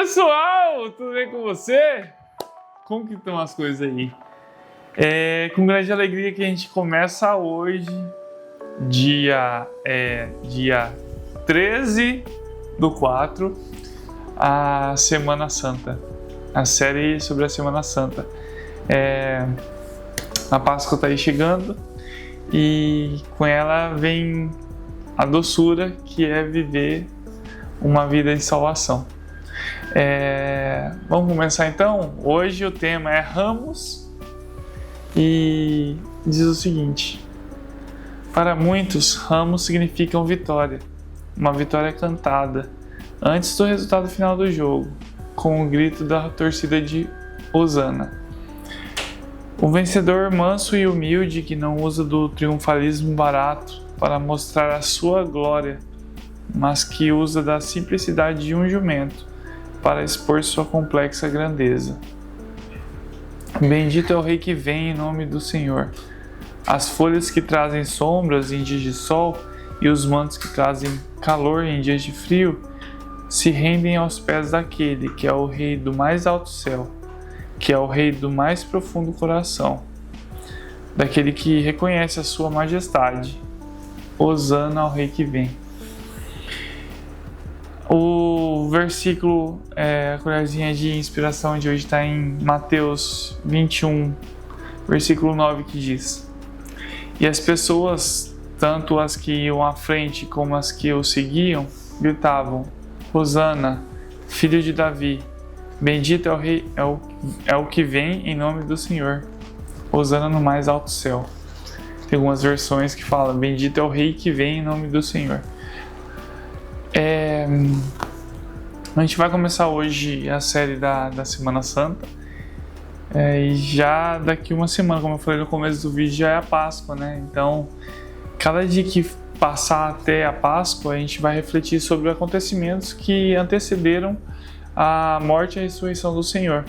pessoal, tudo bem com você? Como que estão as coisas aí? Com grande alegria que a gente começa hoje, dia 13/4, a Semana Santa, a série sobre a Semana Santa. A Páscoa está aí chegando e com ela vem a doçura que é viver uma vida de salvação. Vamos começar então? Hoje o tema é ramos e diz o seguinte: para muitos, ramos significam vitória, uma vitória cantada antes do resultado final do jogo, com o grito da torcida de Hosana. O vencedor manso e humilde que não usa do triunfalismo barato para mostrar a sua glória, mas que usa da simplicidade de um jumento para expor sua complexa grandeza. Bendito é o Rei que vem em nome do Senhor. As folhas que trazem sombras em dias de sol e os mantos que trazem calor em dias de frio se rendem aos pés daquele que é o Rei do mais alto céu, que é o Rei do mais profundo coração, daquele que reconhece a sua majestade. Hosana ao Rei que vem. O versículo, a colherzinha de inspiração de hoje está em Mateus 21, versículo 9, que diz: E as pessoas, tanto as que iam à frente como as que o seguiam, gritavam: Hosana, filho de Davi, bendito é o Rei, é o que vem em nome do Senhor. Hosana no mais alto céu. Tem algumas versões que falam: bendito é o Rei que vem em nome do Senhor. A gente vai começar hoje a série da Semana Santa, e já daqui uma semana, como eu falei no começo do vídeo, já é a Páscoa, né? Então, cada dia que passar até a Páscoa, a gente vai refletir sobre acontecimentos que antecederam a morte e a ressurreição do Senhor.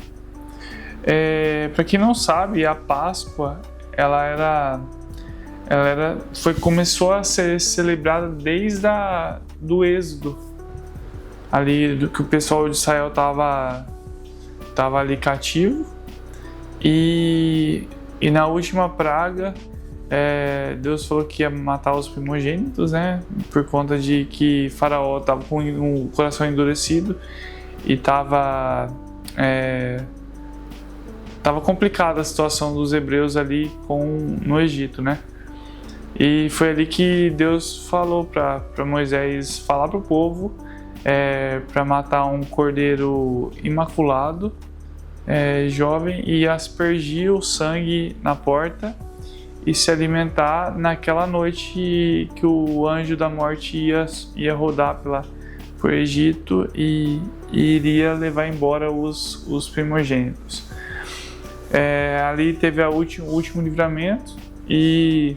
Para quem não sabe, a Páscoa começou a ser celebrada desde do Êxodo, ali do que o pessoal de Israel estava ali cativo, e na última praga Deus falou que ia matar os primogênitos, né, por conta de que Faraó estava com o coração endurecido e estava complicada a situação dos hebreus ali no Egito, né? E foi ali que Deus falou para Moisés falar para o povo para matar um cordeiro imaculado, jovem, e aspergir o sangue na porta e se alimentar naquela noite que o anjo da morte ia rodar por Egito e iria levar embora os primogênitos. Ali teve o último livramento e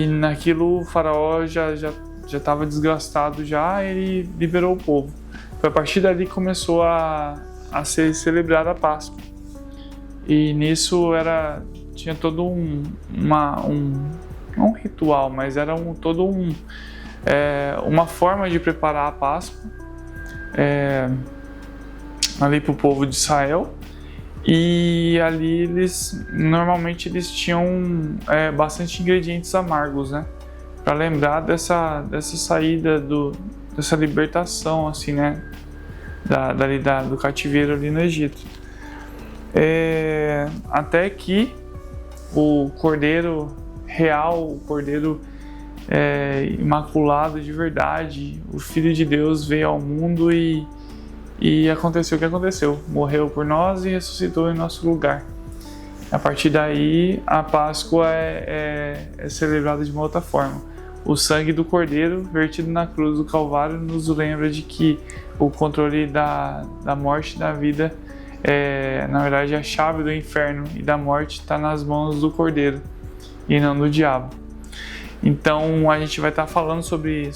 naquilo o faraó já estava desgastado, ele liberou o povo. Foi a partir dali que começou a ser celebrada a Páscoa. E nisso tinha todo um ritual, mas era uma forma de preparar a Páscoa ali para o povo de Israel. E ali normalmente eles tinham bastante ingredientes amargos, né, para lembrar dessa saída dessa libertação, assim, né, do cativeiro ali no Egito, até que o cordeiro real, o cordeiro imaculado de verdade, o Filho de Deus, veio ao mundo e aconteceu o que aconteceu. Morreu por nós e ressuscitou em nosso lugar. A partir daí, a Páscoa é celebrada de uma outra forma. O sangue do Cordeiro vertido na cruz do Calvário nos lembra de que o controle da morte e da vida, na verdade, a chave do inferno e da morte está nas mãos do Cordeiro e não do diabo. Então, a gente vai estar falando sobre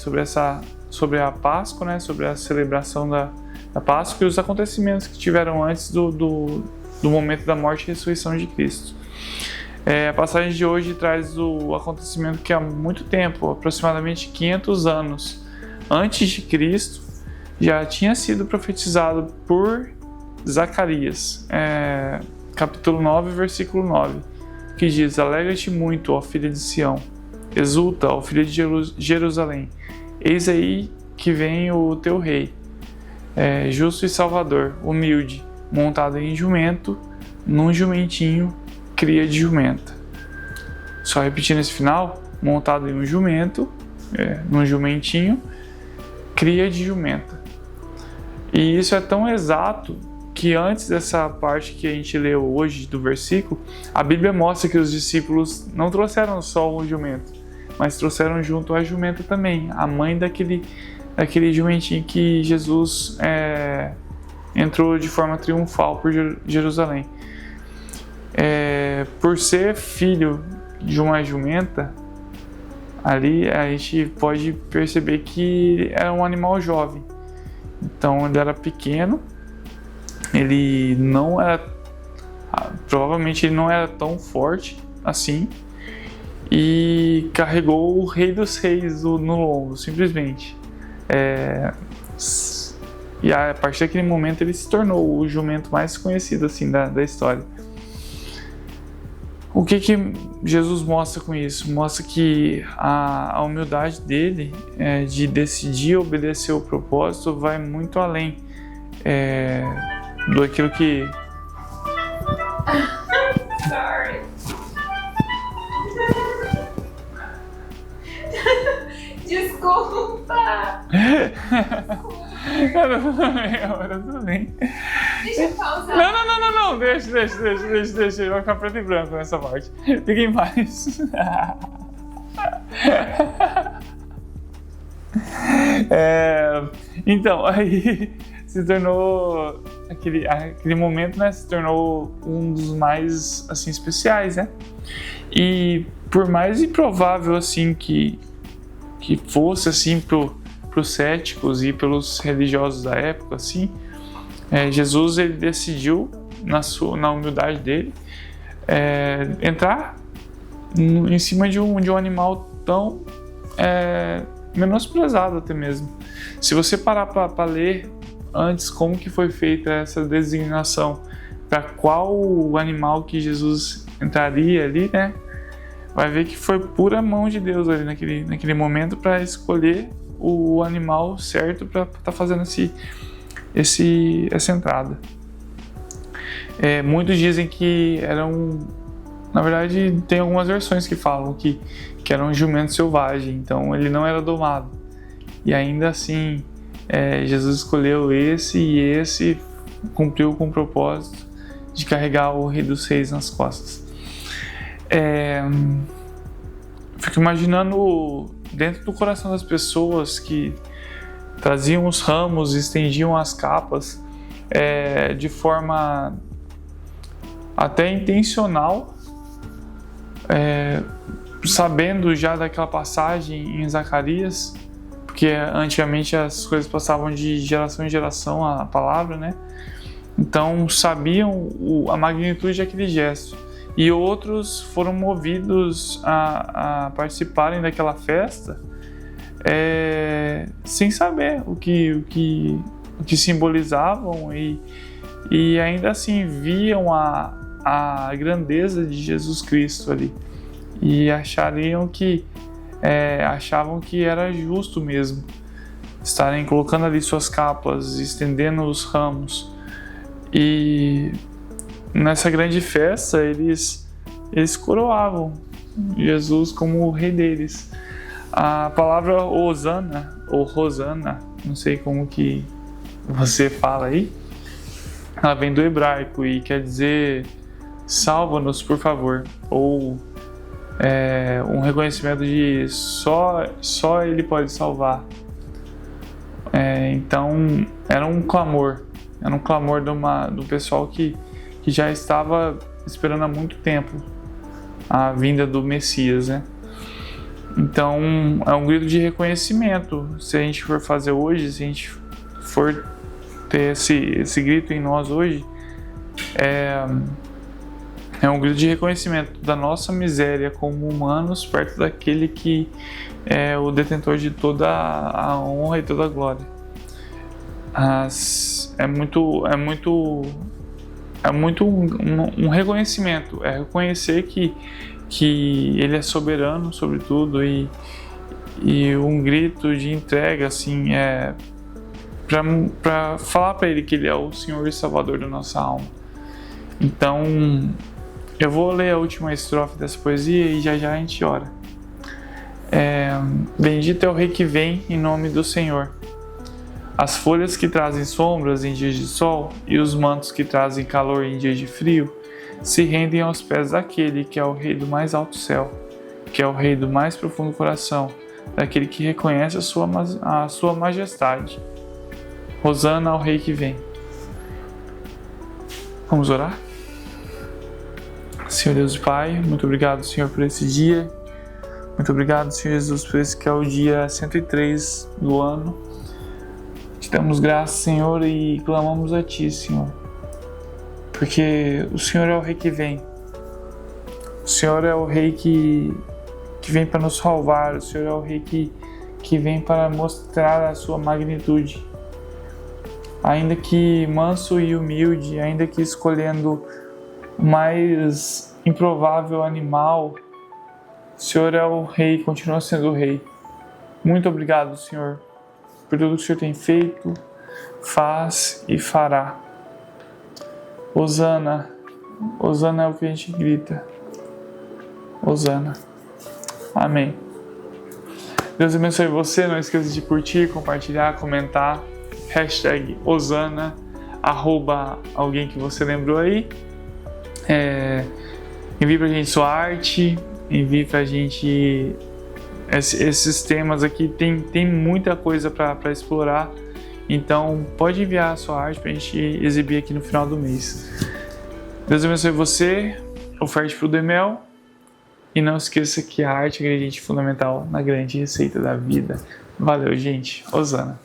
a Páscoa, né, sobre a celebração da Páscoa e os acontecimentos que tiveram antes do momento da morte e ressurreição de Cristo. A passagem de hoje traz o acontecimento que há muito tempo, aproximadamente 500 anos antes de Cristo, já tinha sido profetizado por Zacarias, capítulo 9, versículo 9, que diz: Alegra-te muito, ó filha de Sião, exulta, ó filha de Jerusalém, eis aí que vem o teu rei, justo e salvador, humilde, montado em jumento, num jumentinho, cria de jumenta. Só repetindo esse final: montado em um jumento, num jumentinho, cria de jumenta. E isso é tão exato que antes dessa parte que a gente leu hoje do versículo, a Bíblia mostra que os discípulos não trouxeram só um jumento, mas trouxeram junto a jumenta também, a mãe daquele jumentinho que Jesus entrou de forma triunfal por Jerusalém. Por ser filho de uma jumenta, ali a gente pode perceber que era um animal jovem. Então ele era pequeno, ele não era, provavelmente ele não era tão forte assim, e carregou o Rei dos Reis no lombo, simplesmente. E a partir daquele momento ele se tornou o jumento mais conhecido assim da história. O que Jesus mostra com isso? Mostra que a humildade dele de decidir obedecer o propósito vai muito além do aquilo que... Sorry. Desculpa. Era tudo bem. Deixa eu pausar. Não. Deixa. Vai ficar preto e branco nessa parte. Fica em paz. Então, aí se tornou... Aquele momento, né, se tornou um dos mais, assim, especiais, né? E por mais improvável, assim, que fosse, assim, pros céticos e pelos religiosos da época, assim, Jesus, ele decidiu, na humildade dele, entrar em cima de um animal tão menosprezado até mesmo. Se você parar para ler antes como que foi feita essa designação para qual animal que Jesus entraria ali, né, vai ver que foi pura mão de Deus ali naquele momento para escolher o animal certo para estar fazendo essa entrada. Muitos dizem que na verdade tem algumas versões que falam que era um jumento selvagem, então ele não era domado, e ainda assim Jesus escolheu esse, e esse cumpriu com o propósito de carregar o Rei dos Reis nas costas. Fico imaginando dentro do coração das pessoas que traziam os ramos, estendiam as capas de forma até intencional, sabendo já daquela passagem em Zacarias, porque antigamente as coisas passavam de geração em geração, a palavra, né? Então sabiam a magnitude daquele gesto. E outros foram movidos a participarem daquela festa sem saber o que simbolizavam, e ainda assim viam a grandeza de Jesus Cristo ali, e achavam que era justo mesmo estarem colocando ali suas capas, estendendo os ramos. E nessa grande festa eles coroavam Jesus como o rei deles. A palavra Hosana, ou Rosana, não sei como que você fala aí, ela vem do hebraico e quer dizer salva-nos, por favor, ou um reconhecimento de só ele pode salvar. Então era um clamor do pessoal que já estava esperando há muito tempo a vinda do Messias, né? Então é um grito de reconhecimento. Se a gente for fazer hoje, se a gente for ter esse grito em nós hoje, é um grito de reconhecimento da nossa miséria como humanos perto daquele que é o detentor de toda a honra e toda a glória. um reconhecimento, é reconhecer que Ele é soberano sobre tudo e um grito de entrega, assim, para falar para Ele que Ele é o Senhor e Salvador da nossa alma. Então, eu vou ler a última estrofe dessa poesia e já a gente ora. Bendito é o Rei que vem em nome do Senhor. As folhas que trazem sombras em dias de sol e os mantos que trazem calor em dias de frio se rendem aos pés daquele que é o Rei do mais alto céu, que é o Rei do mais profundo coração, daquele que reconhece a sua majestade. Hosana ao Rei que vem. Vamos orar? Senhor Deus e Pai, muito obrigado, Senhor, por esse dia. Muito obrigado, Senhor Jesus, por esse que é o dia 103 do ano. Te damos graças, Senhor, e clamamos a Ti, Senhor. Porque o Senhor é o Rei que vem. O Senhor é o Rei que vem para nos salvar. O Senhor é o Rei que vem para mostrar a sua magnitude. Ainda que manso e humilde, ainda que escolhendo o mais improvável animal, o Senhor é o Rei, continua sendo o Rei. Muito obrigado, Senhor, por tudo que o Senhor tem feito, faz e fará. Hosana, Hosana é o que a gente grita. Hosana. Amém. Deus abençoe você, não esqueça de curtir, compartilhar, comentar. #Hosana, @alguém que você lembrou aí. Envie pra gente sua arte, envie pra gente esses temas aqui, tem muita coisa para explorar, então pode enviar a sua arte pra gente exibir aqui no final do mês. Deus abençoe você, oferte pro Demel, e não esqueça que a arte é um ingrediente fundamental na grande receita da vida. Valeu, gente. Hosana.